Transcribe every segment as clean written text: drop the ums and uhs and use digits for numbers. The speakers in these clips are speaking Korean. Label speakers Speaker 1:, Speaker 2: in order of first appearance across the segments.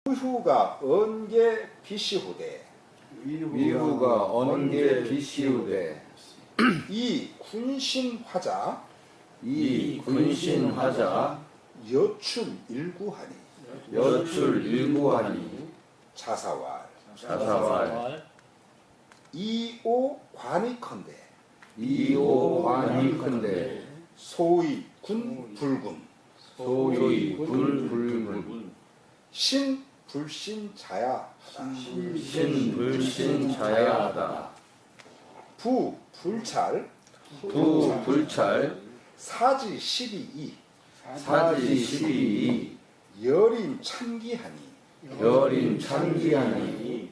Speaker 1: 위후가 언개 비시후대.
Speaker 2: 위후가 언개 비시후대.
Speaker 1: 이 군신화자.
Speaker 2: 이 군신화자.
Speaker 1: 여출 일구하니.
Speaker 2: 여출 일구하니.
Speaker 1: 자사왈.
Speaker 2: 자사왈.
Speaker 1: 이오 관이컨대.
Speaker 2: 이오 관이컨대.
Speaker 1: 소위 군 불군.
Speaker 2: 소위 불불군.
Speaker 1: 신 불신 자야하다.
Speaker 2: 신 불신 자야하다.
Speaker 1: 부 불찰.
Speaker 2: 부 불찰.
Speaker 1: 사지 12이.
Speaker 2: 사지 12이.
Speaker 1: 여린 참기하니.
Speaker 2: 여린 참기하니.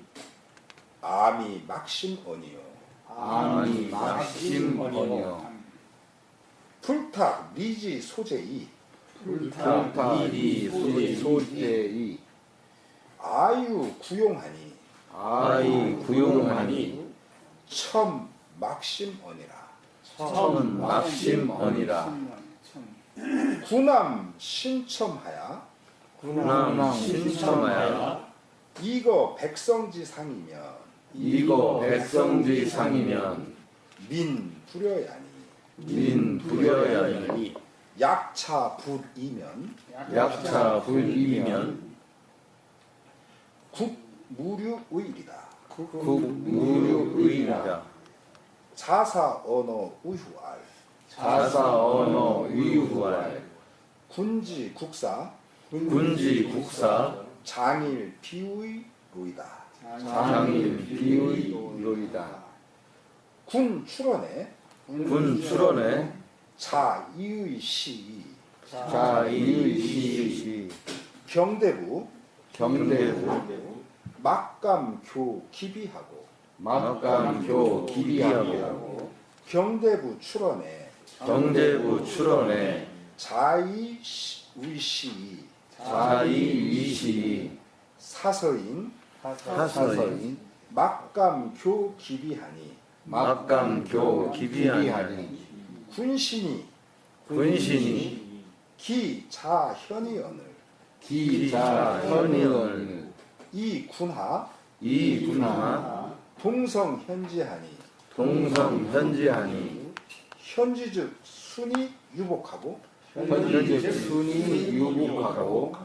Speaker 1: 아미 막심언이요.
Speaker 2: 아니 막심언이요.
Speaker 1: 풀탁 리지 소재이.
Speaker 2: 불타리 소재이.
Speaker 1: 아유 구용하니.
Speaker 2: 아이 구용하니.
Speaker 1: 첨 막심언이라.
Speaker 2: 천 막심언이라.
Speaker 1: 구남 신첨하야.
Speaker 2: 군남 신첨하야.
Speaker 1: 이거 백성지상이면.
Speaker 2: 이거 백성지상이면.
Speaker 1: 민 불여야니.
Speaker 2: 민 불여야니.
Speaker 1: 약차 불이면.
Speaker 2: 약차 불이면.
Speaker 1: 국무류의리다.
Speaker 2: 국무류의리다.
Speaker 1: 자사 언어 우후알.
Speaker 2: 자사 언어 위후알.
Speaker 1: 군지 국사.
Speaker 2: 군지 국사.
Speaker 1: 장일 비의 로이다.
Speaker 2: 장일 비의 로이다.
Speaker 1: 군 출원에.
Speaker 2: 군 출원에.
Speaker 1: 자이의 시.
Speaker 2: 자이의 시.
Speaker 1: 경대부.
Speaker 2: 경대부.
Speaker 1: 막감교 기비하고.
Speaker 2: 막감교 기비하고.
Speaker 1: 경대부 출원에.
Speaker 2: 경대부 출원에.
Speaker 1: 자이의 시.
Speaker 2: 자이위시.
Speaker 1: 사서인.
Speaker 2: 사서인.
Speaker 1: 막감교 기비하니.
Speaker 2: 막감교 기비하니.
Speaker 1: 군신이.
Speaker 2: 군신이.
Speaker 1: 기자현의언을.
Speaker 2: 기자현의언을.
Speaker 1: 이군하.
Speaker 2: 이군하.
Speaker 1: 동성현지하니.
Speaker 2: 동성현지하니.
Speaker 1: 현지즉 순이 유복하고.
Speaker 2: 현지즉 순이 유복하고.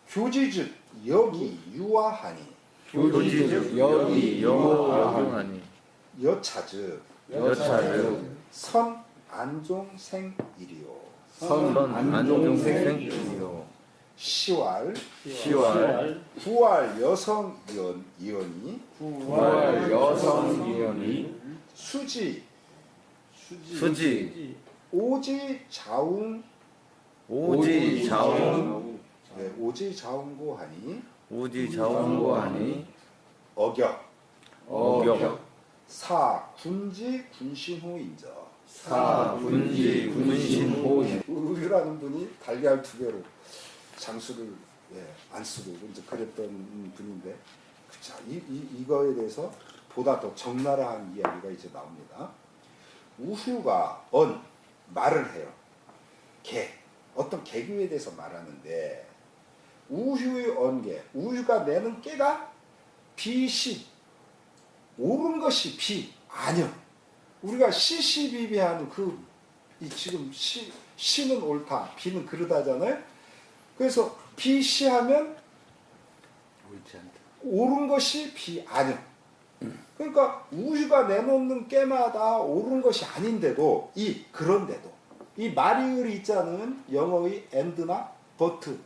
Speaker 1: 교지즉 여기 유아하니.
Speaker 2: 교지즉 여기 유아하니.
Speaker 1: 여차즉
Speaker 2: 여차즉
Speaker 1: 선 안종생이리요.
Speaker 2: 선 안종생이요.
Speaker 1: 시왈.
Speaker 2: 시왈.
Speaker 1: 구활 여성 이언이.
Speaker 2: 구활 여성 이언이.
Speaker 1: 수지.
Speaker 2: 수지.
Speaker 1: 오지 자웅.
Speaker 2: 오지 자웅.
Speaker 1: 네, 오지 자웅고하니.
Speaker 2: 오지 자웅고하니.
Speaker 1: 어격.
Speaker 2: 어격.
Speaker 1: 사 군지 군신호인저.
Speaker 2: 사 군지 군신호.
Speaker 1: 의유라는 분이 달걀 2개로 장수를 안 쓰고 이제 그랬던 분인데, 자, 이거에 대해서 보다 더 적나라한 이야기가 이제 나옵니다. 우휴가 말을 해요. 어떤 개교에 대해서 말하는데, 우휴의 언개, 우휴가 내는 깨가 비시, 옳은 것이 비 아니요. 우리가 시시비비하는 지금 시는 옳다, 비는 그르다잖아요. 그래서 비시하면 옳은 것이 비 아니요. 그러니까 우유가 내놓는 깨마다 옳은 것이 아닌데도, 그런데도 이 마리을이 있잖아요. 영어의 and나 but,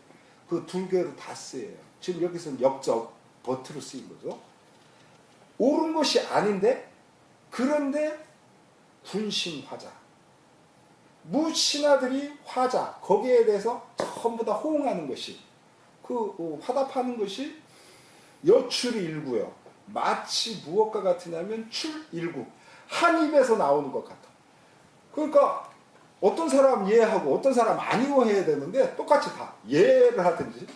Speaker 1: 그 2개로 다 쓰여요. 지금 여기서는 역적 but로 쓰인 거죠. 옳은 것이 아닌데, 그런데 군신화자, 무신하들이 화자, 거기에 대해서 전부 다 호응하는 것이, 화답하는 것이 여출이 일구요. 마치 무엇과 같으냐면 출일구, 한 입에서 나오는 것 같아. 그러니까 어떤 사람 예하고 어떤 사람 아니오 해야 되는데, 똑같이 다 예를 하든지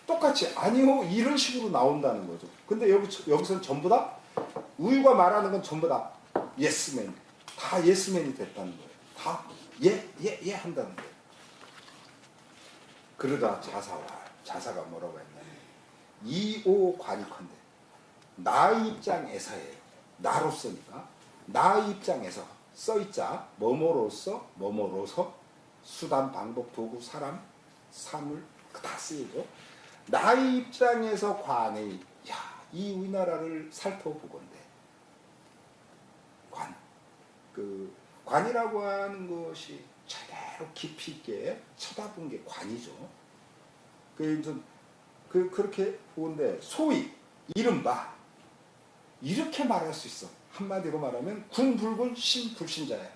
Speaker 1: 똑같이 아니오 이런 식으로 나온다는 거죠. 근데 여기서는 전부 다 우유가 말하는 건 전부 다 예스맨, 다 예스맨이 됐다는 거예요. 다 예 한다는 거예요. 그러다 자사가 뭐라고 했냐면, 관이컨대 나의 입장에서예요. 나로서니까 나의 입장에서 써있자 뭐뭐로서 뭐뭐로서 수단 방법 도구 사람 사물 다 쓰이죠. 나의 입장에서 관의 이 우리나라를 살펴보건대 관이라고 하는 것이 제대로 깊이 있게 쳐다본 게 관이죠. 그렇게 보는데 소위 이른바 이렇게 말할 수 있어. 한마디로 말하면 군불군 신불신자야.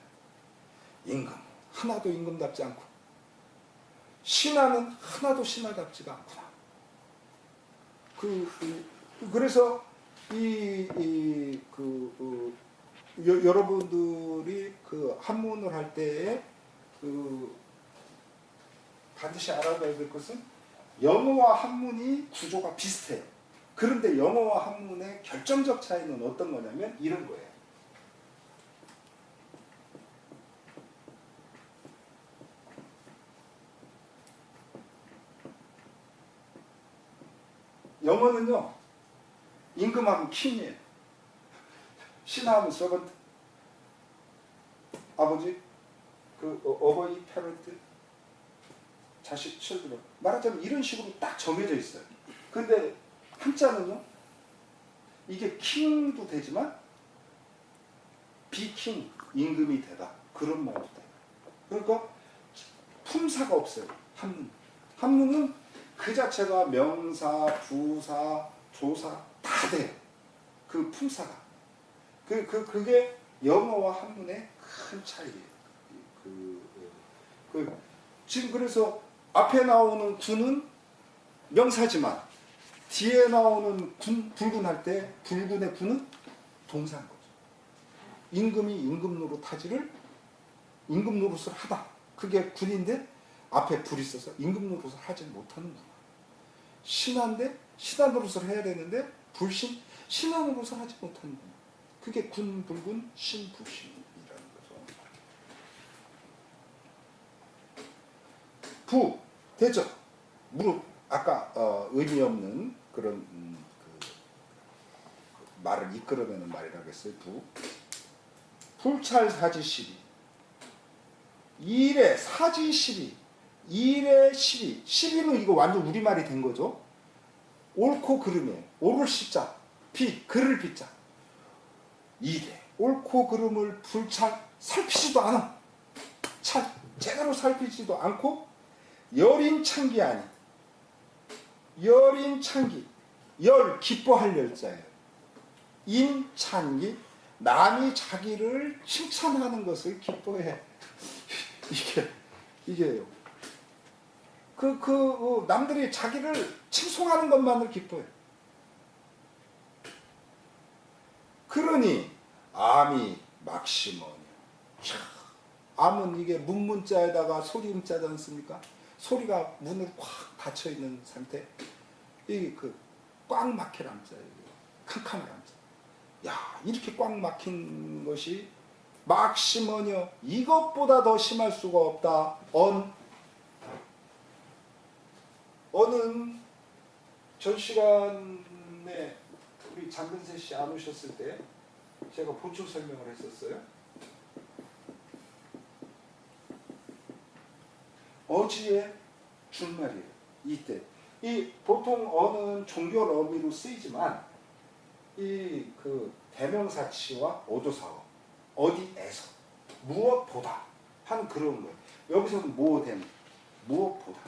Speaker 1: 임금 하나도 임금답지 않고 신하는 하나도 신하답지가 않구나. 그래서 여러분들이 그 한문을 할 때에 반드시 알아봐야 될 것은 영어와 한문이 구조가 비슷해요. 그런데 영어와 한문의 결정적 차이는 어떤 거냐면 이런 거예요. 영어는요, 임금하면 킹이에요. 신하하면 서번트. 아버지, 어버이, 패런트, 자식, 칠드런. 말하자면 이런 식으로 딱 정해져 있어요. 근데 한자는요, 이게 킹도 되지만 비킹, 임금이 되다. 그런 말도 돼요. 그러니까 품사가 없어요. 한문은 그 자체가 명사, 부사, 조사 다 돼요. 그 품사가. 그게 영어와 한문의 큰 차이예요. 지금 그래서 앞에 나오는 군은 명사지만 뒤에 나오는 불군할 때 불군의 군은 동사인 거죠. 임금이 임금 노릇하지를 임금 노릇을 하다. 그게 군인데 앞에 불이 있어서 임금 노릇을 하지 못하는구나. 신하인데 신하 노릇을 해야 되는데 불신 신하 노릇을 하지 못하는구나. 그게 군, 불군, 신, 불신이라는 거죠. 부, 대적, 무릇 아까 의미 없는 그런 말을 이끌어내는 말이라고 했어요. 부. 불찰사지시비. 일의 사지시비. 일의 시비. 시비는 이거 완전 우리말이 된 거죠. 옳고 그름에 옳을 시자, 비, 그를 비자. 이래 옳고 그름을 살피지도 않아. 제대로 살피지도 않고 열인창기 아니. 열인창기. 열 기뻐할 열자예요. 인창기 남이 자기를 칭찬하는 것을 기뻐해. 이게요. 남들이 자기를 칭송하는 것만을 기뻐해. 그러니 암이 막심어니. 암은 이게 문문자에다가 소리음자지 않습니까? 소리가 문을 꽉 닫혀 있는 상태. 이게 꽉 막힌 암자예요. 캄캄한 암자. 야, 이렇게 꽉 막힌 것이 막심어니여. 이것보다 더 심할 수가 없다. 어는 전 시간에 우리 장근세 씨 안 오셨을 때 제가 보충 설명을 했었어요. 어지의 줄말이에요. 이때 보통 어는 종결 어미로 쓰이지만 대명사치와 오도사어 어디에서 무엇보다 하는 그런 거예요. 여기서는 무엇된 무엇보다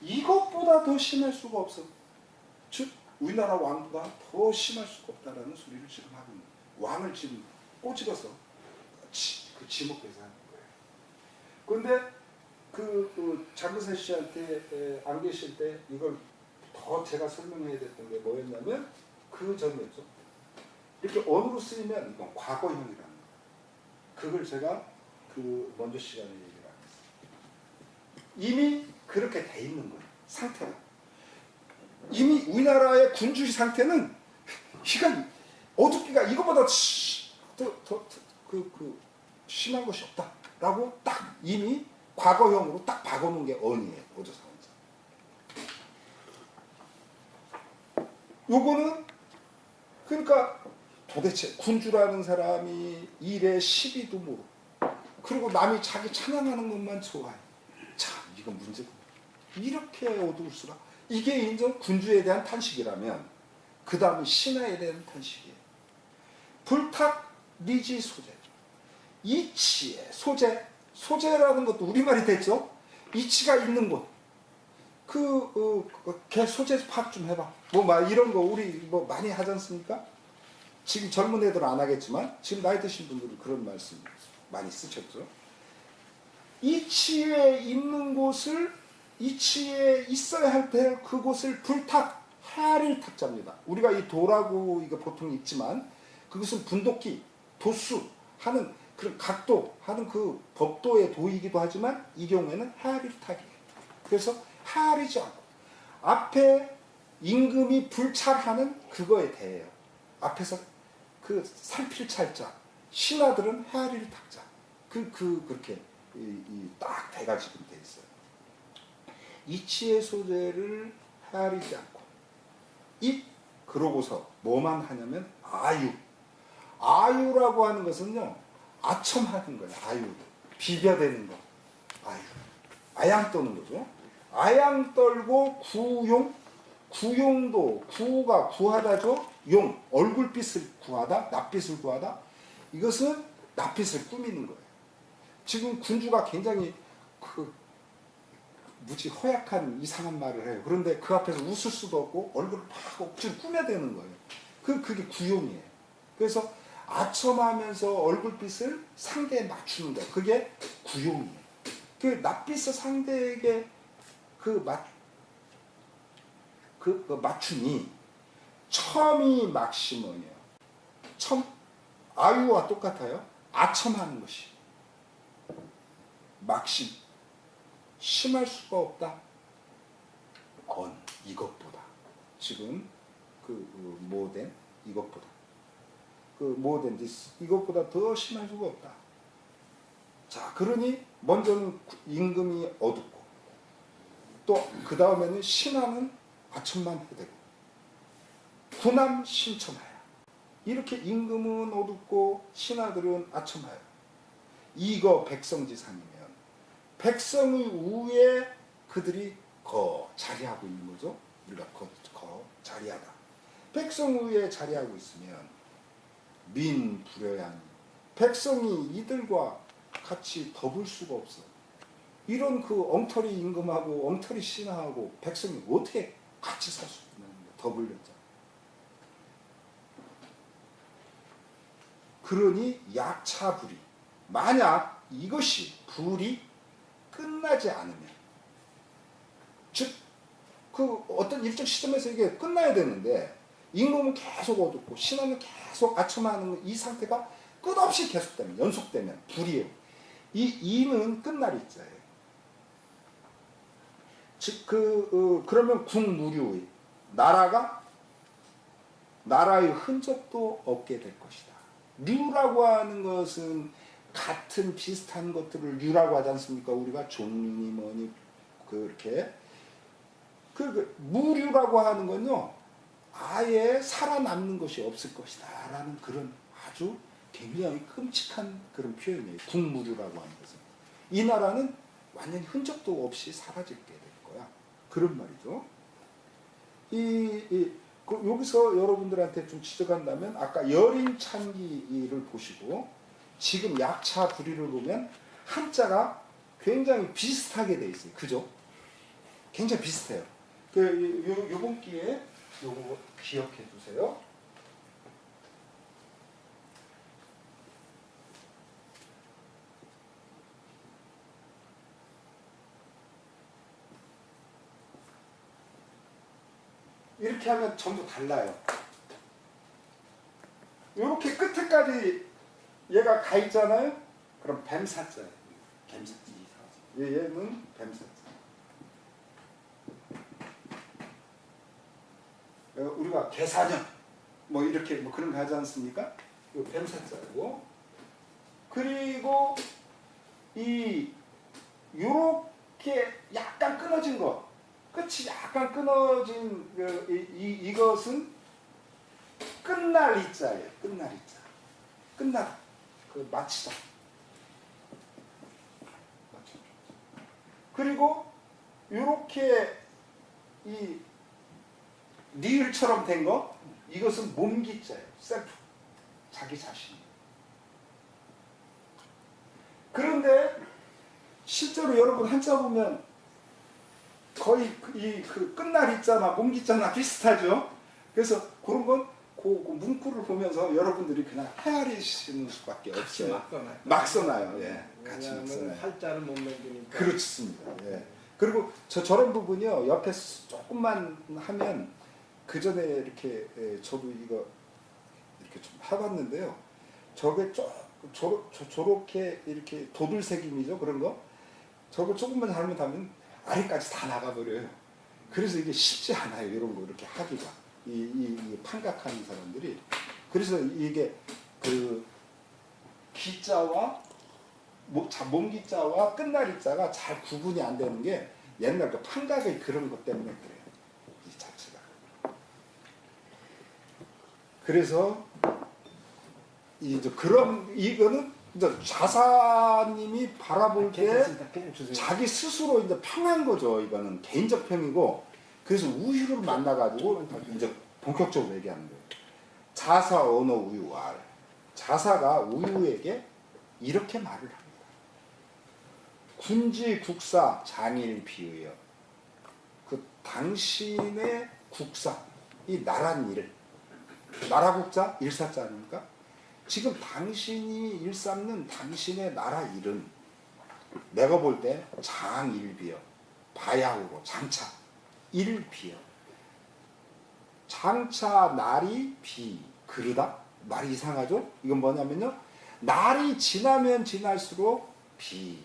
Speaker 1: 이것보다 더 심할 수가 없어. 즉 우리나라 왕보다 더 심할 수가 없다라는 소리를 지금 하고 있는 왕을 지금 꼬집어서 지목해서 하는 거예요. 그런데 장근세 씨한테 안 계실 때 이걸 더 제가 설명해야 됐던 게 뭐였냐면 그 전이었죠. 이렇게 언어로 쓰이면 이건 과거형이라는 거예요. 그걸 제가 먼저 시간에 얘기를 안 했어요. 이미 그렇게 돼 있는 거예요. 상태가. 이미 우리나라의 군주의 상태는 어둡기가 이거보다 더 심한 것이 없다라고 딱 이미 과거형으로 딱 박아놓은 게 언이에요. 오조사원자. 요거는 그러니까 도대체 군주라는 사람이 일에 시비도 모르고 그리고 남이 자기 찬양하는 것만 좋아해. 참 이건 문제다. 이렇게 어두울 수가. 이게 인정 군주에 대한 탄식이라면 그 다음은 신하에 대한 탄식이에요. 불탁 리지 소재. 이치의 소재. 소재라는 것도 우리말이 됐죠. 이치가 있는 곳. 걔 소재 파악 좀 해봐. 뭐 막 이런 거 우리 뭐 많이 하지 않습니까? 지금 젊은 애들은 안 하겠지만 지금 나이 드신 분들은 그런 말씀 많이 쓰셨죠. 이치에 있는 곳을 이치에 있어야 할 때 그곳을 불탁 헤아릴 탁자입니다. 우리가 이 도라고 이거 보통 있지만 그것은 분도기, 도수 하는 그런 각도 하는 그 법도의 도이기도 하지만 이 경우에는 헤아릴 탁이에요. 그래서 헤아리지 않고 앞에 임금이 불찰하는 그거에 대해요. 앞에서 그 살필 찰자, 신하들은 헤아릴 탁자. 그렇게 딱 대가 지금 돼 있어요. 이치의 소재를 헤아리지 않고 그러고서 뭐만 하냐면 아유. 아유라고 하는 것은요. 아첨하는 거예요. 아유. 비벼대는 거. 아유. 아양 떠는 거죠. 아양 떨고 구용. 구용도 구가 구하다죠. 용. 얼굴빛을 구하다. 낯빛을 구하다. 이것은 낯빛을 꾸미는 거예요. 지금 군주가 굉장히 무지 허약한 이상한 말을 해요. 그런데 그 앞에서 웃을 수도 없고 얼굴을 막 억지로 꾸며대는 거예요. 그게 구용이에요. 그래서 아첨하면서 얼굴빛을 상대에 맞추는 거예요. 그게 구용이에요. 그 낯빛을 상대에게 맞추니 첨이 막심원이에요. 아유와 똑같아요. 아첨하는 것이 막심. 심할 수가 없다. 이것보다 지금 모된 이것보다 모된 이것보다 더 심할 수가 없다. 자, 그러니 먼저는 임금이 어둡고 또 그 다음에는 신하는 아첨만 해대고 군함 신첨하여. 이렇게 임금은 어둡고 신하들은 아첨하여. 이거 백성지상이면 백성의 우에 그들이 자리하고 있는 거죠. 우리가 자리하다. 백성 우에 자리하고 있으면 민 불여양이. 백성이 이들과 같이 더불 수가 없어. 이런 엉터리 임금하고 엉터리 신하하고 백성이 어떻게 같이 살 수 있는 거야. 더불렸잖아. 그러니 약차불이. 만약 이것이 불이 끝나지 않으면, 즉 어떤 일정 시점에서 이게 끝나야 되는데 임금은 계속 어둡고 신하는 계속 아첨하는 이 상태가 끝없이 계속되면, 연속되면 불이에요. 이는 끝날 입자예요. 즉 그러면 국무류의 나라의 흔적도 없게 될 것이다. 류라고 하는 것은 같은 비슷한 것들을 류라고 하지 않습니까? 우리가 종류니 뭐니 그렇게 무류라고 하는 건요, 아예 살아남는 것이 없을 것이다 라는 그런 아주 굉장히 끔찍한 그런 표현이에요. 국무류라고 하는 것은. 이 나라는 완전히 흔적도 없이 사라지게 될 거야. 그런 말이죠. 여기서 여러분들한테 좀 지적한다면 아까 여린찬기를 보시고 지금 약차 불이를 보면 한자가 굉장히 비슷하게 돼 있어요. 그죠? 굉장히 비슷해요. 요번 기회에 요거 기억해 두세요. 이렇게 하면 전부 달라요. 이렇게 끝에까지 얘가 가 있잖아요. 그럼 뱀사자예요. 뱀사자. 얘는 뱀사자. 우리가 개사년 뭐 이렇게 뭐 그런 거 하지 않습니까? 이 뱀사자고. 그리고 요렇게 약간 끊어진 거, 끝이 약간 끊어진 이것은 끝날 이자예요. 끝날 이자. 끝나다. 그 마치다. 그리고 이렇게 이 리을처럼 된 거, 이것은 몸기자예요. 셀프. 자기 자신. 그런데 실제로 여러분 한자 보면 거의 이 그 끝날 있잖아, 몸기자나 비슷하죠. 그래서 그런 건 그 문구를 보면서 여러분들이 그냥 헤아리시는 수밖에
Speaker 3: 같이
Speaker 1: 없어요.
Speaker 3: 막 써놔요.
Speaker 1: 막 써놔요. 예, 같이 막
Speaker 3: 왜냐하면
Speaker 1: 써놔요.
Speaker 3: 팔자를 못 넘기니까.
Speaker 1: 그렇습니다. 예. 그리고 저런 부분이요, 옆에 조금만 하면 그 전에 이렇게 저도 이거 이렇게 좀 해봤는데요. 저게 저렇게 이렇게 도들새김이죠, 그런 거. 저거 조금만 잘못하면 아래까지 다 나가버려요. 그래서 이게 쉽지 않아요, 이런 거 이렇게 하기가. 이 판각하는 사람들이. 그래서 이게 그 기자와 몸기자와 끝날이자가 잘 구분이 안 되는 게 옛날 그 판각의 그런 것 때문에 그래요. 이 자체가. 그래서 이제 그런 이거는 이제 자사님이 바라볼 때
Speaker 3: 괜찮습니다. 그냥 주세요.
Speaker 1: 자기 스스로 이제 평한 거죠. 이거는 개인적 평이고, 그래서 우유를 만나가지고 이제 본격적으로 얘기하는 거예요. 자사 언어 우유알. 자사가 우유에게 이렇게 말을 합니다. 군지 국사 장일 비의여. 그 당신의 국사, 이 나란 일, 나라국자 일사자 아닙니까? 지금 당신이 일삼는 당신의 나라 일은 내가 볼 때 장일비여, 바야흐로 장차 일비여. 장차 날이 비 그르다? 말이 이상하죠? 이건 뭐냐면요, 날이 지나면 지날수록 비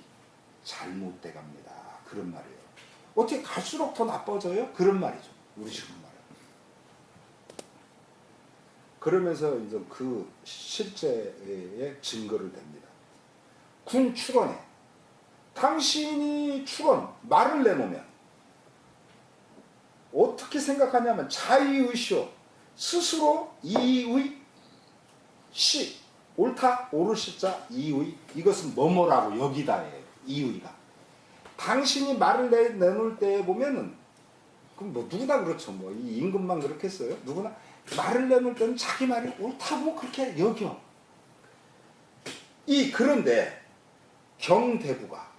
Speaker 1: 잘못돼 갑니다. 그런 말이에요. 어떻게 갈수록 더 나빠져요? 그런 말이죠. 우리 식으로 말하면. 그러면서 이제 그 실제의 증거를 댑니다. 군 출원에 당신이 출원 말을 내놓으면 어떻게 생각하냐면 자의의시오. 스스로 이의 시 옳다 옳을 시자 이의, 이것은 뭐뭐라고 여기다예요. 이의가 당신이 말을 내놓을 때 보면은 그럼 뭐 누구나 그렇죠. 뭐 이 임금만 그렇겠어요. 누구나 말을 내놓을 때는 자기 말이 옳다고 그렇게 여겨. 그런데 경대부가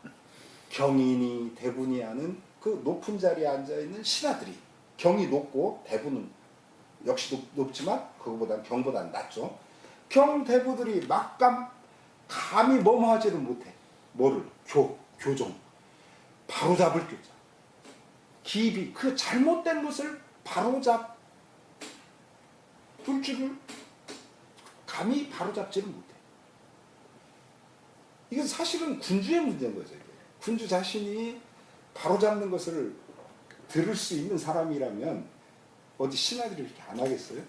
Speaker 1: 경인이 대군이 하는 그 높은 자리에 앉아 있는 신하들이, 경이 높고 대부는 역시 높지만 그거보다는 경보다는 낮죠. 경대부들이 감히 뭐뭐하지를 못해. 뭐를? 교종. 바로잡을 교자. 기비, 그 잘못된 것을 바로잡을 줄을 감히 바로잡지를 못해. 이건 사실은 군주의 문제인 거죠. 이게. 군주 자신이 바로잡는 것을 들을 수 있는 사람이라면 어디 신하들이 이렇게 안 하겠어요?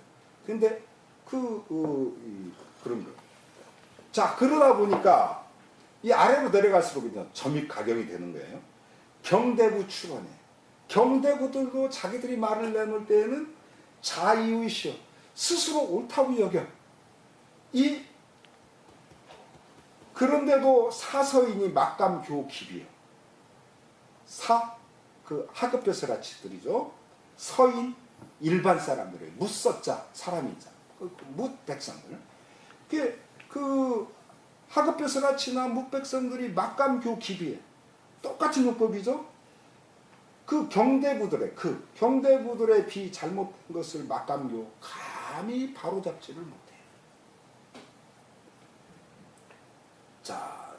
Speaker 1: 근데 그런 거. 자, 그러다 보니까 이 아래로 내려갈수록 이제 점입가경이 되는 거예요. 경대부 출원에 경대부들도 자기들이 말을 내놓을 때에는 자의의시여, 스스로 옳다고 여겨. 그런데도 사서인이 막감교기비요. 그 하급벼슬아치들이죠. 서인 일반 사람들이에요. 무서자 사람이자 뭇백성들. 그 하급벼슬아치나 뭇백성들이 막감교기비에 똑같은 요법이죠. 그 경대부들의 비 잘못된 것을 막감교 감히 바로잡지를 못해요. 자,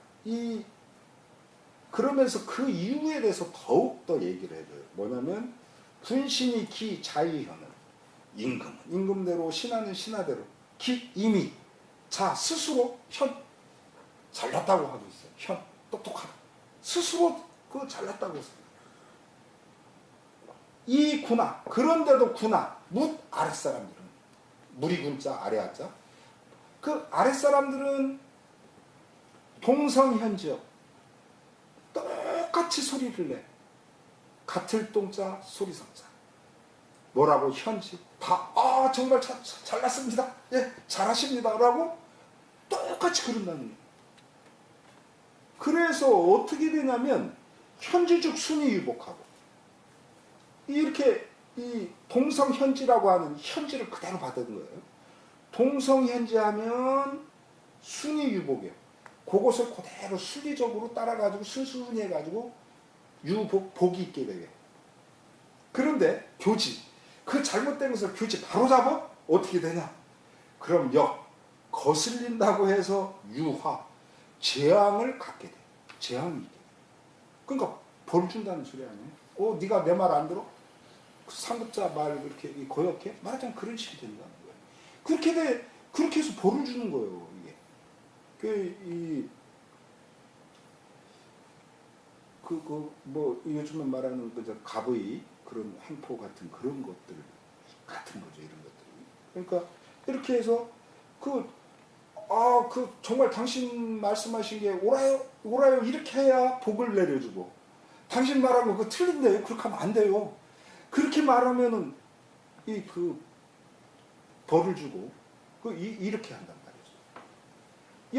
Speaker 1: 그러면서 그 이유에 대해서 더욱 더 얘기를 해줘요. 뭐냐면 군신이 기 자의현은 임금대로 신하는 신하대로 이미 자 스스로 잘났다고 하고 있어요. 똑똑하다. 스스로 잘났다고 했어요. 이 군하, 그런데도 군하, 아랫사람들은 무리 군자 아래 하자. 그 아랫사람들은 동성현지역 똑같이 소리를 내. 같을 동자 소리성자. 뭐라고 현지 다 정말 잘났습니다. 예, 잘하십니다라고 똑같이 그런다는 거예요. 그래서 어떻게 되냐면 현지적 순위 유복하고 이렇게 이 동성현지라고 하는 현지를 그대로 받은 거예요. 동성현지하면 순위 유복이에요. 그것을 그대로 순리적으로 따라가지고 순수순위 해가지고 복이 있게 되게. 그런데 교지, 그 잘못된 것을 교지 바로 잡아 어떻게 되냐? 그럼 거슬린다고 해서 유화, 재앙을 갖게 돼. 재앙이 있게 돼. 그러니까 벌 준다는 소리 아니에요? 네가 내 말 안 들어? 상급자 말 그렇게 거역해? 말하자면 그런 식이 된다는 거예요. 그렇게 해서 벌을 주는 거예요, 이게. 뭐 요즘에 말하는 갑의 그런 행포 같은 그런 것들 같은 거죠, 이런 것들이. 그러니까 이렇게 해서 정말 당신 말씀하신 게 옳아요 이렇게 해야 복을 내려주고, 당신 말한 거 그거 틀린데요, 그렇게 하면 안 돼요. 그렇게 말하면은 벌을 주고 이렇게 한단 말이죠.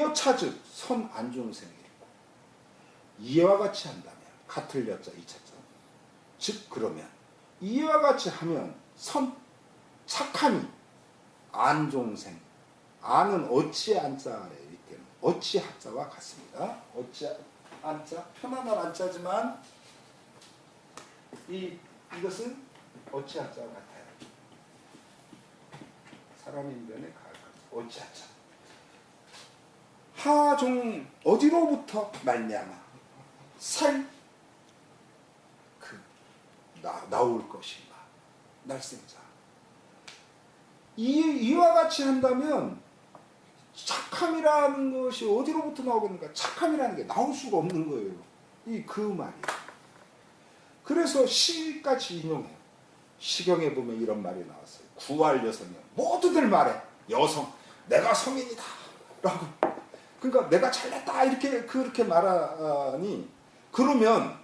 Speaker 1: 여차즉 선 안중생이고 이와 같이 한다면 같을 여자 이차자. 즉 그러면 이와 같이 하면 선 착함이 안종생, 안은 어찌 안자이기 때문에 어찌 한자와 같습니다. 어찌 안자, 편안한 안자지만 이것은 어찌 한자와 같아요. 사람의 인변에 가까워. 어찌 한자. 하종 어디로부터 말미암아 나올 것인가. 날생자. 이와 같이 한다면 착함이라는 것이 어디로부터 나오겠는가. 착함이라는 게 나올 수가 없는 거예요. 그 말이에요. 그래서 시까지 인용해요. 시경에 보면 이런 말이 나왔어요. 구할 여성이요. 모두들 말해. 여성, 내가 성인이다 라고. 그러니까 내가 잘났다 이렇게 그렇게 말하니, 그러면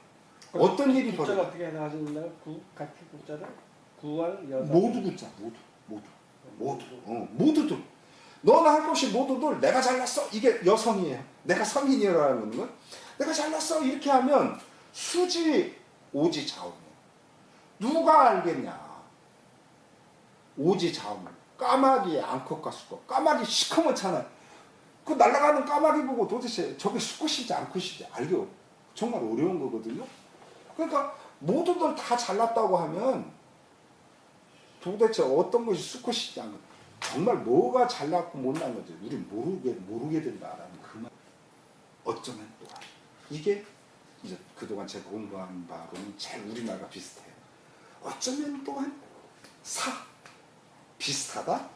Speaker 1: 어떤 일이
Speaker 3: 구자
Speaker 1: 벌어져?
Speaker 3: 어떻게 하시나요? 같이 구자를 구할 여성.
Speaker 1: 모두 구자, 모두들. 너나 할 것이 모두들 내가 잘났어. 이게 여성이에요. 내가 성인이라는 건 내가 잘났어 이렇게 하면 수지 오지 자오며. 누가 알겠냐? 오지 자오며. 까마귀의 암컷과 수컷. 까마귀 시커멓잖아. 그 날아가는 까마귀 보고 도대체 저게 수컷인지 암컷인지 알겨. 정말 어려운 거거든요. 그러니까 모두들 다 잘났다고 하면 도대체 어떤 것이 수컷인지 안 정말 뭐가 잘났고 못난 건지 우리 모르게 된다라는 그 말. 어쩌면 또한 이게 이제 그동안 제가 공부한 바로는 제일 우리말과 비슷해요. 어쩌면 또한 비슷하다.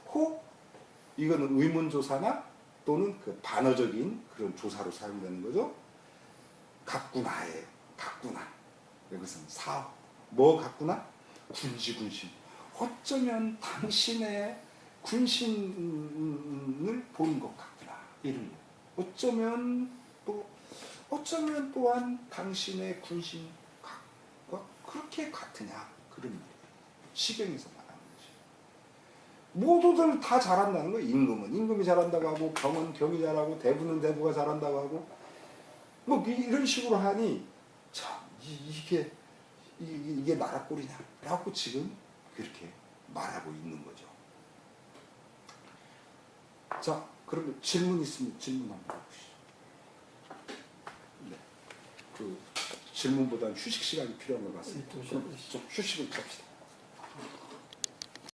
Speaker 1: 이거는 의문조사나 또는 그 반어적인 그런 조사로 사용되는 거죠. 같구나예요. 같구나. 이것은 뭐 같구나? 군신. 어쩌면 당신의 군신을 보는 것 같구나. 이런 거. 어쩌면 또한 당신의 군신과 그렇게 같으냐. 그런 말이에요. 시경에서 말하는 거죠. 모두들 다 잘한다는 거예요. 임금이 잘한다고 하고, 경은 경이 잘하고, 대부는 대부가 잘한다고 하고, 뭐 이런 식으로 하니 참 이게 나라 꼴이냐 라고 지금 그렇게 말하고 있는 거죠. 자, 그러면 질문 있으면 질문 한번 해보시죠. 네. 질문보다는 휴식 시간이 필요한 것 같습니다. 좀 휴식을 잡시다.